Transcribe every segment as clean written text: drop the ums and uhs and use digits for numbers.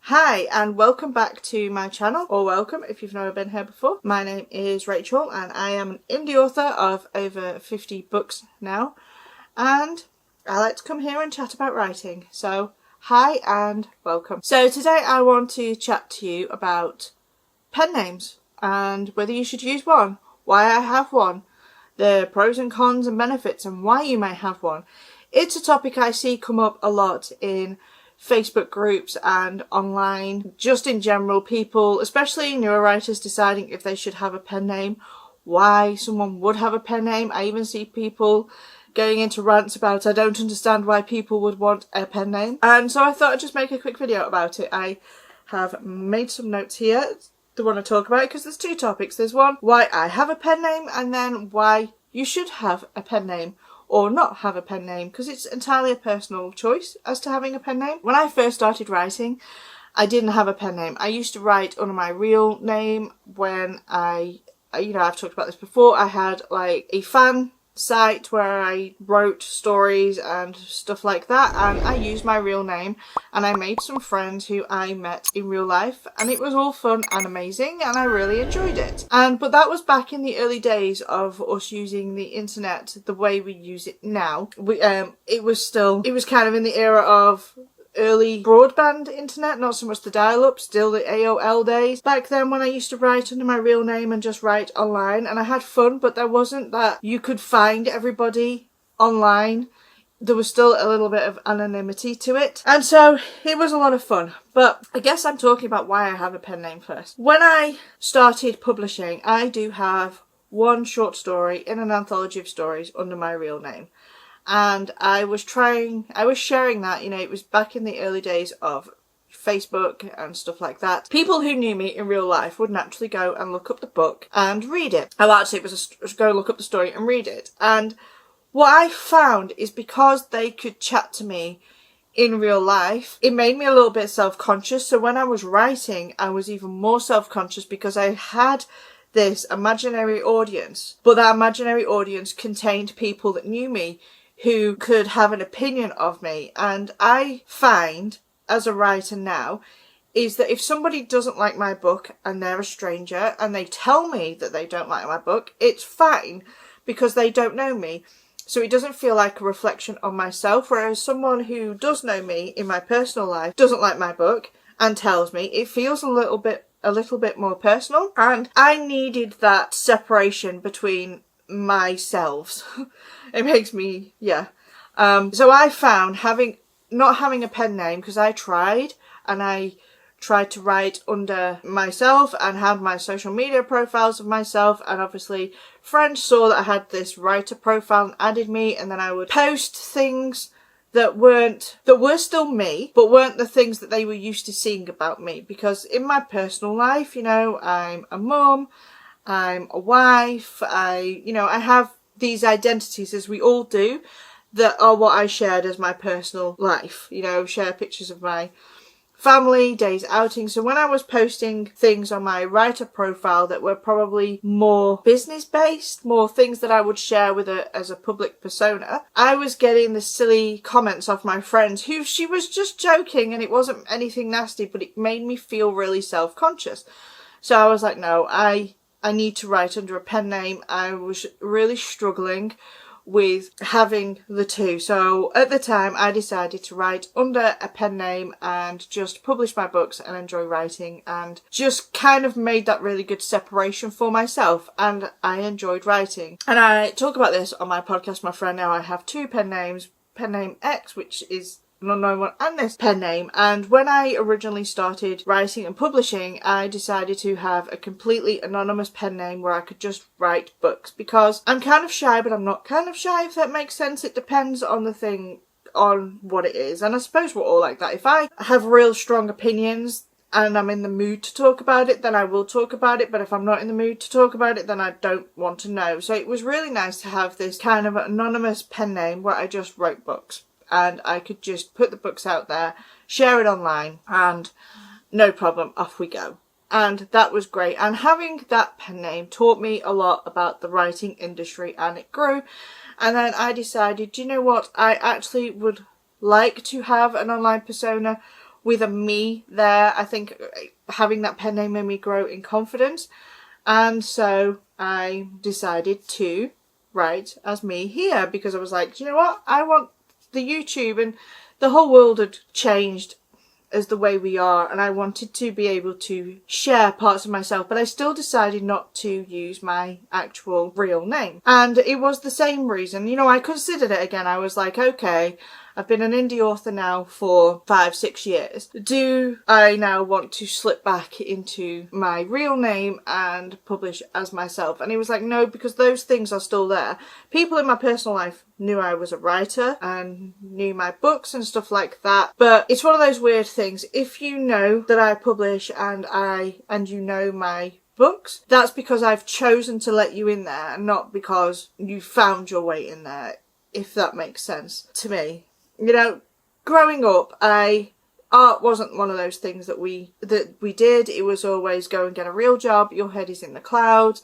Hi and welcome back to my channel, or welcome if you've never been here before. My name is Rachel and I am an indie author of over 50 books now, and I like to come here and chat about writing. So hi and welcome. So today I want to chat to you about pen names and whether you should use one, why I have one, the pros and cons and benefits and why you may have one. It's a topic I see come up a lot in Facebook groups and online, just in general, people, especially newer writers, deciding if they should have a pen name, why someone would have a pen name. I even see people going into rants about I don't understand why people would want a pen name, and so I thought I'd just make a quick video about it. I have made some notes here that I want to talk about because there's two topics. There's one, why I have a pen name, and then why you should have a pen name or not have a pen name, because it's entirely a personal choice as to having a pen name. When I first started writing, I didn't have a pen name. I used to write under my real name when I've talked about this before. I had like a fan site where I wrote stories and stuff like that, and I used my real name, and I made some friends who I met in real life, and it was all fun and amazing and I really enjoyed it. But that was back in the early days of us using the internet the way we use it now. It was kind of in the era of early broadband internet, not so much the dial-up, still the AOL days. Back then when I used to write under my real name and just write online, and I had fun, but there wasn't that you could find everybody online. There was still a little bit of anonymity to it, and so it was a lot of fun. But I guess I'm talking about why I have a pen name first. When I started publishing, I do have one short story in an anthology of stories under my real name. And I was sharing that, it was back in the early days of Facebook and stuff like that. People who knew me in real life would naturally go and look up the book and read it. It was go look up the story and read it. And what I found is because they could chat to me in real life, it made me a little bit self-conscious. So when I was writing, I was even more self-conscious because I had this imaginary audience, but that imaginary audience contained people that knew me, who could have an opinion of me. And I find, as a writer now, is that if somebody doesn't like my book and they're a stranger and they tell me that they don't like my book, it's fine because they don't know me. So it doesn't feel like a reflection on myself, whereas someone who does know me in my personal life doesn't like my book and tells me, it feels a little bit more personal. And I needed that separation between myself. It makes me, so I found not having a pen name, because I tried to write under myself and had my social media profiles of myself, and obviously friends saw that I had this writer profile and added me, and then I would post things that were still me, but weren't the things that they were used to seeing about me. Because in my personal life, I'm a mum, I'm a wife, I have these identities, as we all do, that are what I shared as my personal life. Share pictures of my family, days outing. So when I was posting things on my writer profile that were probably more business based, more things that I would share as a public persona, I was getting the silly comments off my friends who she was just joking and it wasn't anything nasty, but it made me feel really self-conscious. So I was like, no, I need to write under a pen name. I was really struggling with having the two. So at the time I decided to write under a pen name and just publish my books and enjoy writing, and just kind of made that really good separation for myself, and I enjoyed writing. And I talk about this on my podcast, My Friend Now. I have two pen names, pen name X, which is an unknown one, and this pen name. And when I originally started writing and publishing, I decided to have a completely anonymous pen name where I could just write books, because I'm kind of shy, but I'm not kind of shy, if that makes sense. It depends on the thing, on what it is, and I suppose we're all like that. If I have real strong opinions and I'm in the mood to talk about it, then I will talk about it, but if I'm not in the mood to talk about it, then I don't want to know. So it was really nice to have this kind of anonymous pen name where I just wrote books. And I could just put the books out there, share it online, and no problem, off we go. And that was great. And having that pen name taught me a lot about the writing industry, and it grew. And then I decided, do you know what? I actually would like to have an online persona with a me there. I think having that pen name made me grow in confidence. And so I decided to write as me here, because I was like, you know what? I want the YouTube, and the whole world had changed as the way we are, and I wanted to be able to share parts of myself, but I still decided not to use my actual real name. And it was the same reason, you know, I considered it again. I was like, okay, I've been an indie author now for 5-6 years. Do I now want to slip back into my real name and publish as myself? And he was like, no, because those things are still there. People in my personal life knew I was a writer and knew my books and stuff like that. But it's one of those weird things. If you know that I publish and you know my books, that's because I've chosen to let you in there, and not because you found your way in there, if that makes sense to me. You know, growing up, art wasn't one of those things that we did. It was always go and get a real job. Your head is in the clouds.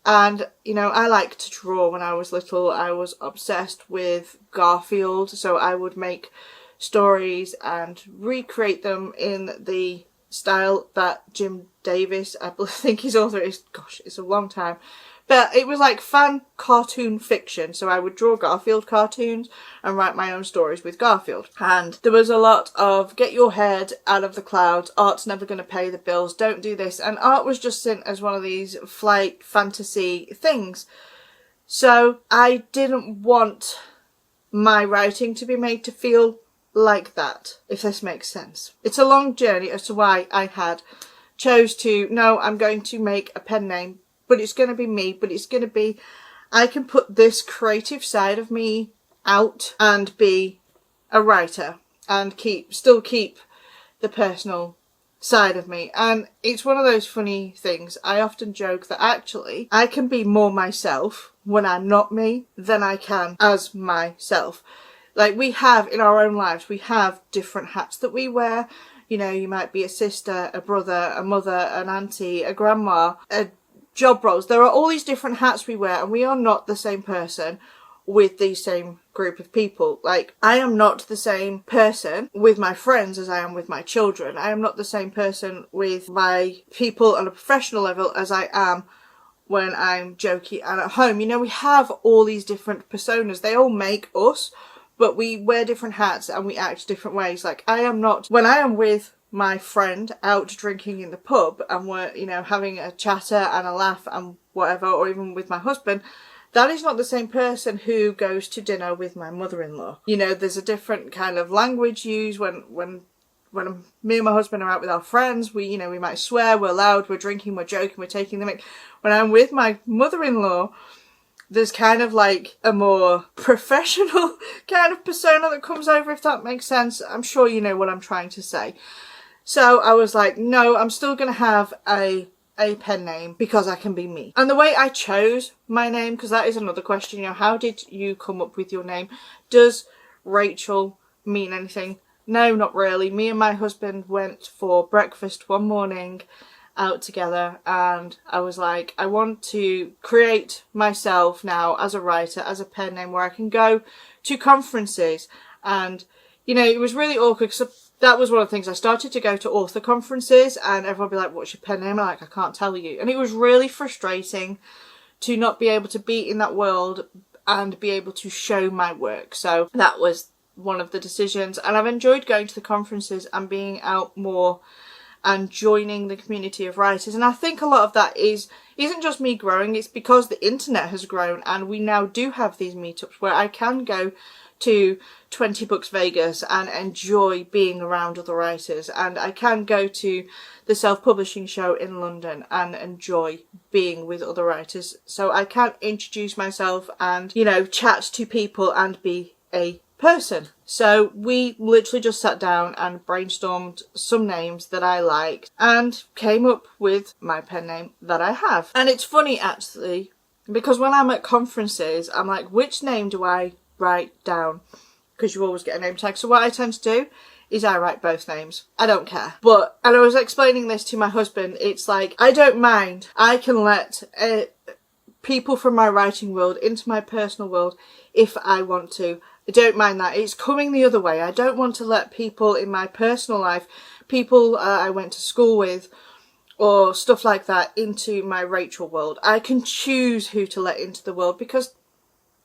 And, you know, I liked to draw when I was little. I was obsessed with Garfield. So I would make stories and recreate them in the style that Jim Davis, I think his author is, gosh, it's a long time. But it was like fan cartoon fiction. So I would draw Garfield cartoons and write my own stories with Garfield. And there was a lot of get your head out of the clouds. Art's never going to pay the bills. Don't do this. And art was just seen as one of these flight fantasy things. So I didn't want my writing to be made to feel like that, if this makes sense. It's a long journey as to why I chose to, no, I'm going to make a pen name, but it's going to be me, but it's going to be, I can put this creative side of me out and be a writer and still keep the personal side of me. And it's one of those funny things. I often joke that actually I can be more myself when I'm not me than I can as myself. Like, we have in our own lives, we have different hats that we wear. You know, you might be a sister, a brother, a mother, an auntie, a grandma, a job roles. There are all these different hats we wear, and we are not the same person with the same group of people. Like, I am not the same person with my friends as I am with my children. I am not the same person with my people on a professional level as I am when I'm jokey and at home. You know, we have all these different personas. They all make us, but we wear different hats and we act different ways. Like, I am not, when I am with my friend out drinking in the pub and we're, you know, having a chatter and a laugh and whatever, or even with my husband, that is not the same person who goes to dinner with my mother-in-law. You know, there's a different kind of language used when me and my husband are out with our friends. We, you know, we might swear, we're loud, we're drinking, we're joking, we're taking the mick. When I'm with my mother-in-law, there's kind of like a more professional kind of persona that comes over, if that makes sense. I'm sure you know what I'm trying to say. So I was like, no, I'm still going to have a pen name because I can be me. And the way I chose my name, because that is another question, you know, how did you come up with your name? Does Rachel mean anything? No, not really. Me and my husband went for breakfast one morning out together, and I was like, I want to create myself now as a writer, as a pen name where I can go to conferences. And, you know, it was really awkward because that was one of the things. I started to go to author conferences and everyone would be like, what's your pen name? I'm like, I can't tell you. And it was really frustrating to not be able to be in that world and be able to show my work. So that was one of the decisions. And I've enjoyed going to the conferences and being out more and joining the community of writers. And I think a lot of that isn't just me growing, it's because the internet has grown and we now do have these meetups where I can go to 20 Books Vegas and enjoy being around other writers, and I can go to the self-publishing show in London and enjoy being with other writers. So I can introduce myself and, you know, chat to people and be a person. So we literally just sat down and brainstormed some names that I liked and came up with my pen name that I have. And it's funny actually, because when I'm at conferences, I'm like, which name do I write down? Because you always get a name tag. So what I tend to do is I write both names. I don't care. And I was explaining this to my husband, it's like, I don't mind. I can let people from my writing world into my personal world if I want to. I don't mind that. It's coming the other way. I don't want to let people in my personal life, people I went to school with, or stuff like that, into my Rachel world. I can choose who to let into the world, because,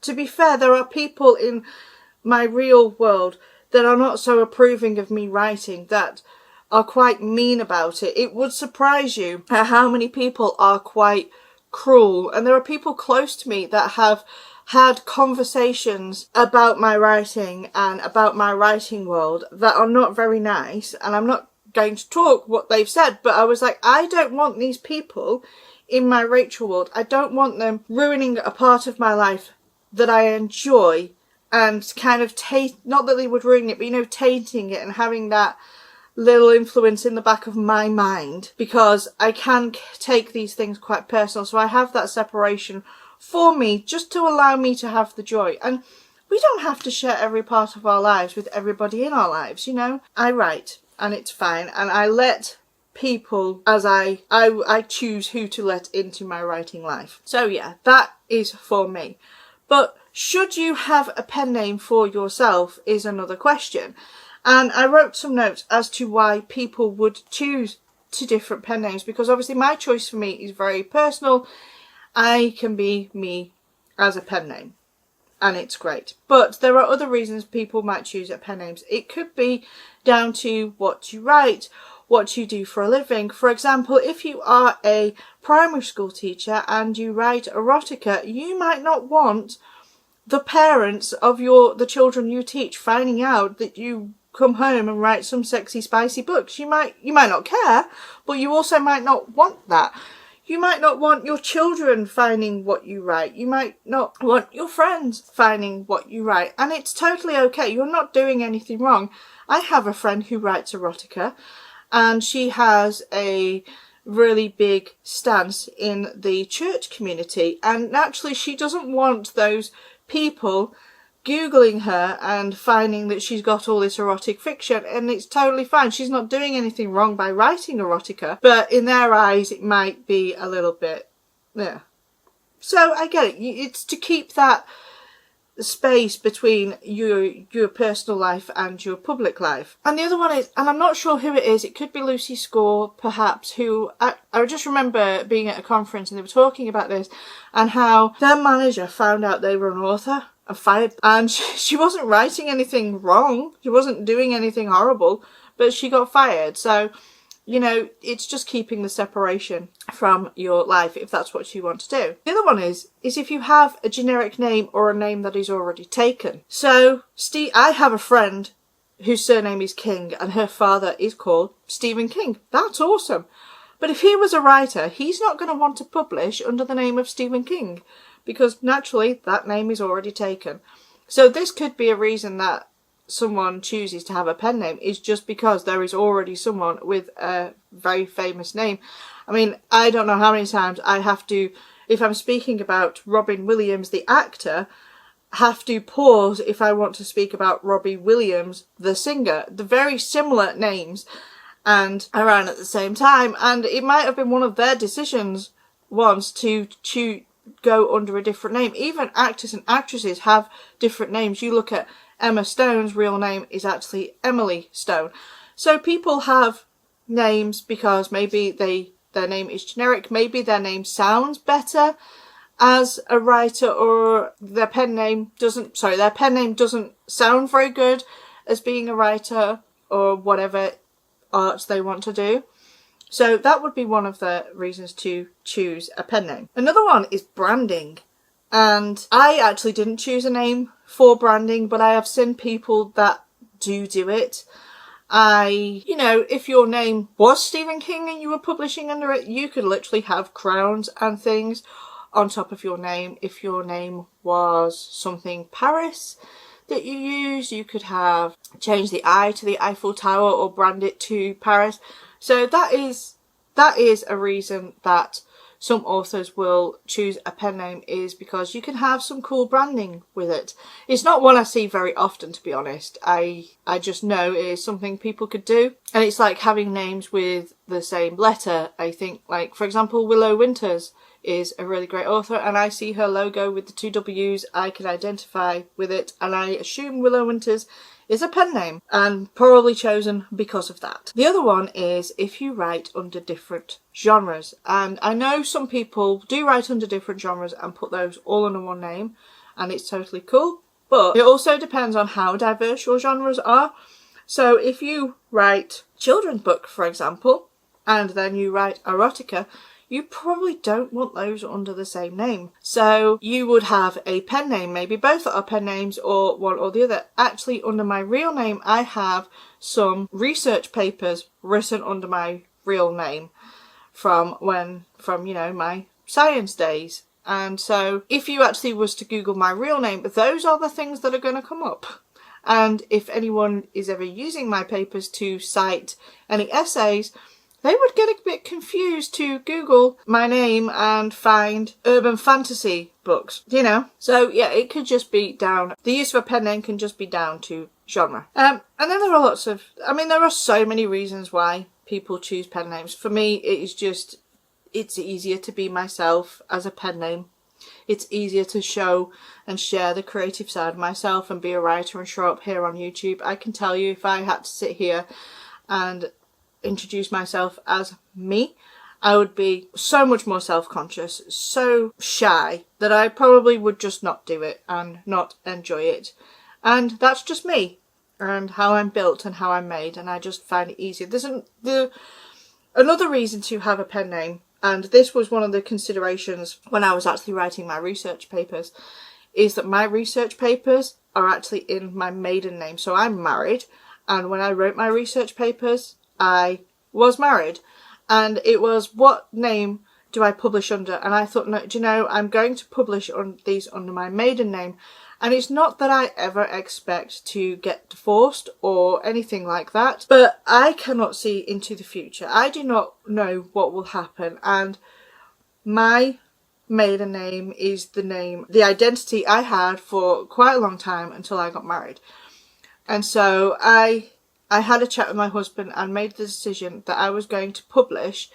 to be fair, there are people in my real world that are not so approving of me writing, that are quite mean about it. It would surprise you at how many people are quite cruel. And there are people close to me that have had conversations about my writing and about my writing world that are not very nice, and I'm not going to talk what they've said, but I was like, I don't want these people in my Rachel world. I don't want them ruining a part of my life that I enjoy, and kind of not that they would ruin it, but, you know, tainting it and having that little influence in the back of my mind, because I can take these things quite personal. So I have that separation for me, just to allow me to have the joy. And we don't have to share every part of our lives with everybody in our lives, you know. I write, and it's fine, and I let people as I choose who to let into my writing life. So yeah, that is for me. But should you have a pen name for yourself is another question. And I wrote some notes as to why people would choose two different pen names, because obviously my choice for me is very personal. I can be me as a pen name, and it's great. But there are other reasons people might choose pen names. It could be down to what you write, what you do for a living. For example, if you are a primary school teacher and you write erotica, you might not want the parents of the children you teach finding out that you come home and write some sexy, spicy books. You might not care, but you also might not want that. You might not want your children finding what you write. You might not want your friends finding what you write. And it's totally okay. You're not doing anything wrong. I have a friend who writes erotica, and she has a really big stance in the church community. And naturally, she doesn't want those people Googling her and finding that she's got all this erotic fiction, and it's totally fine. She's not doing anything wrong by writing erotica, but in their eyes it might be a little bit, yeah. So I get it. It's to keep that space between your personal life and your public life. And the other one is, and I'm not sure who it is, it could be Lucy Score perhaps, who I just remember being at a conference and they were talking about this, and how their manager found out they were an author and fired, and she wasn't writing anything wrong, she wasn't doing anything horrible, but she got fired. So, you know, it's just keeping the separation from your life if that's what you want to do. The other one is if you have a generic name or a name that is already taken. So I have a friend whose surname is King and her father is called Stephen King. That's awesome. But if he was a writer, he's not going to want to publish under the name of Stephen King, because naturally that name is already taken. So this could be a reason that someone chooses to have a pen name, is just because there is already someone with a very famous name. I mean, I don't know how many times I have to, if I'm speaking about Robin Williams the actor, have to pause if I want to speak about Robbie Williams the singer. The very similar names and around at the same time, and it might have been one of their decisions once to go under a different name. Even actors and actresses have different names. You look at Emma Stone's real name is actually Emily Stone. So people have names because maybe their name is generic, maybe their name sounds better as a writer, or their pen name doesn't sound very good as being a writer, or whatever art they want to do. So that would be one of the reasons to choose a pen name. Another one is branding. And I actually didn't choose a name for branding, but I have seen people that do it. You know, if your name was Stephen King and you were publishing under it, you could literally have crowns and things on top of your name. If your name was something Paris that you use, you could have changed the I to the Eiffel Tower or brand it to Paris. So that is a reason that some authors will choose a pen name, is because you can have some cool branding with it. It's not one I see very often, to be honest. I just know it is something people could do. And it's like having names with the same letter. I think, like, for example, Willow Winters is a really great author, and I see her logo with the 2 W's, I can identify with it, and I assume Willow Winters is a pen name, and probably chosen because of that. The other one is if you write under different genres, and I know some people do write under different genres and put those all under one name, and it's totally cool, but it also depends on how diverse your genres are. So if you write children's book, for example, and then you write erotica, you probably don't want those under the same name. So you would have a pen name, maybe both are pen names or one or the other. Actually, under my real name, I have some research papers written under my real name from you know, my science days. And so if you actually was to Google my real name, those are the things that are going to come up. And if anyone is ever using my papers to cite any essays, they would get a bit confused to Google my name and find urban fantasy books, you know. So yeah, it could just be down, the use of a pen name can just be down to genre. And then there are there are so many reasons why people choose pen names. For me, it's easier to be myself as a pen name. It's easier to show and share the creative side of myself and be a writer and show up here on YouTube. I can tell you, if I had to sit here and introduce myself as me, I would be so much more self-conscious, so shy, that I probably would just not do it and not enjoy it. And that's just me and how I'm built and how I'm made, and I just find it easier. There's another reason to have a pen name, and this was one of the considerations when I was actually writing my research papers, is that my research papers are actually in my maiden name. So I'm married, and when I wrote my research papers, I was married, and it was, what name do I publish under? And I thought, no, do you know, I'm going to publish on these under my maiden name. And it's not that I ever expect to get divorced or anything like that, but I cannot see into the future. I do not know what will happen, and my maiden name is the identity I had for quite a long time until I got married. And so I had a chat with my husband and made the decision that I was going to publish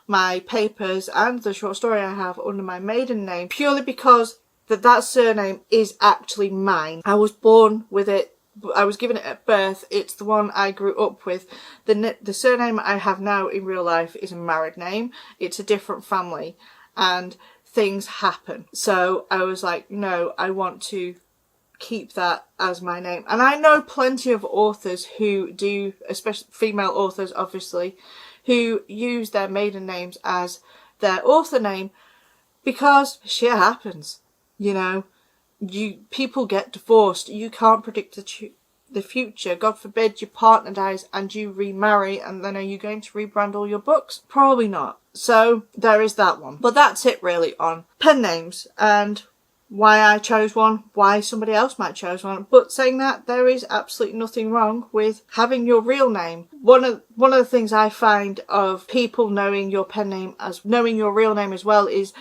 my papers and the short story I have under my maiden name, purely because that surname is actually mine. I was born with it. I was given it at birth. It's the one I grew up with. The surname I have now in real life is a married name. It's a different family, and things happen. So I was like, no, I want to keep that as my name. And I know plenty of authors who do, especially female authors obviously, who use their maiden names as their author name, because shit happens, you know. People get divorced, you can't predict the future. God forbid your partner dies and you remarry, and then are you going to rebrand all your books? Probably not. So there is that one. But that's it really on pen names and why I chose one, why somebody else might choose one. But saying that, there is absolutely nothing wrong with having your real name. One of the things I find of people knowing your pen name as knowing your real name as well is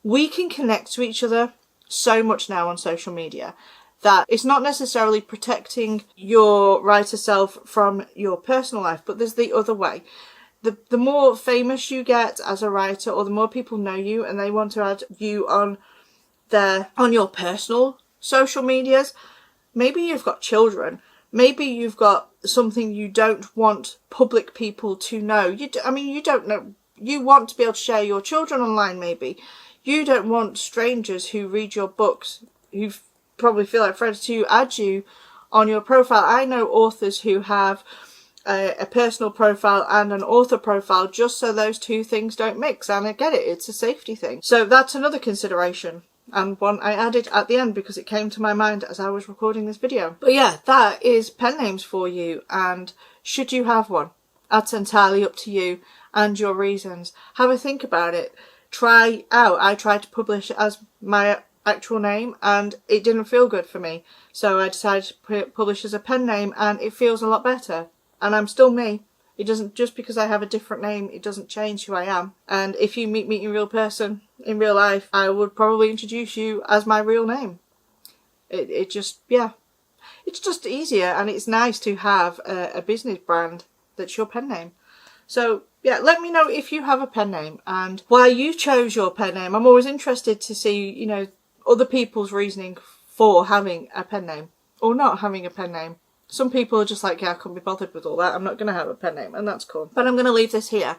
we can connect to each other so much now on social media that it's not necessarily protecting your writer self from your personal life, but there's the other way. The more famous you get as a writer, or the more people know you and they want to add you on your personal social medias, maybe you've got children, maybe you've got something you don't want public people to know. You don't know, you want to be able to share your children online. Maybe you don't want strangers who read your books, who probably feel like friends, to add you on your profile. I know authors who have a personal profile and an author profile just so those two things don't mix, and I get it, it's a safety thing. So that's another consideration, and one I added at the end because it came to my mind as I was recording this video. But yeah, that is pen names for you, and should you have one, that's entirely up to you and your reasons. Have a think about it. Try out. I tried to publish as my actual name and it didn't feel good for me, so I decided to publish as a pen name, and it feels a lot better, and I'm still me. It doesn't, just because I have a different name, it doesn't change who I am. And if you meet me in real person, in real life, I would probably introduce you as my real name. It just, yeah, it's just easier, and it's nice to have a business brand that's your pen name. So yeah, let me know if you have a pen name and why you chose your pen name. I'm always interested to see, you know, other people's reasoning for having a pen name or not having a pen name. Some people are just like, yeah, I couldn't be bothered with all that. I'm not going to have a pen name, and that's cool. But I'm going to leave this here.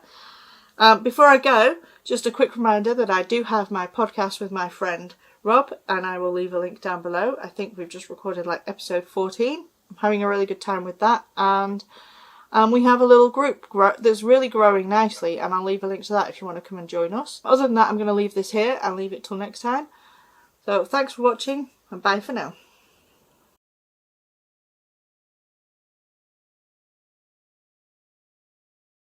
Before I go, just a quick reminder that I do have my podcast with my friend Rob, and I will leave a link down below. I think we've just recorded like episode 14. I'm having a really good time with that, and we have a little group that's really growing nicely, and I'll leave a link to that if you want to come and join us. Other than that, I'm going to leave this here and leave it till next time. So thanks for watching, and bye for now.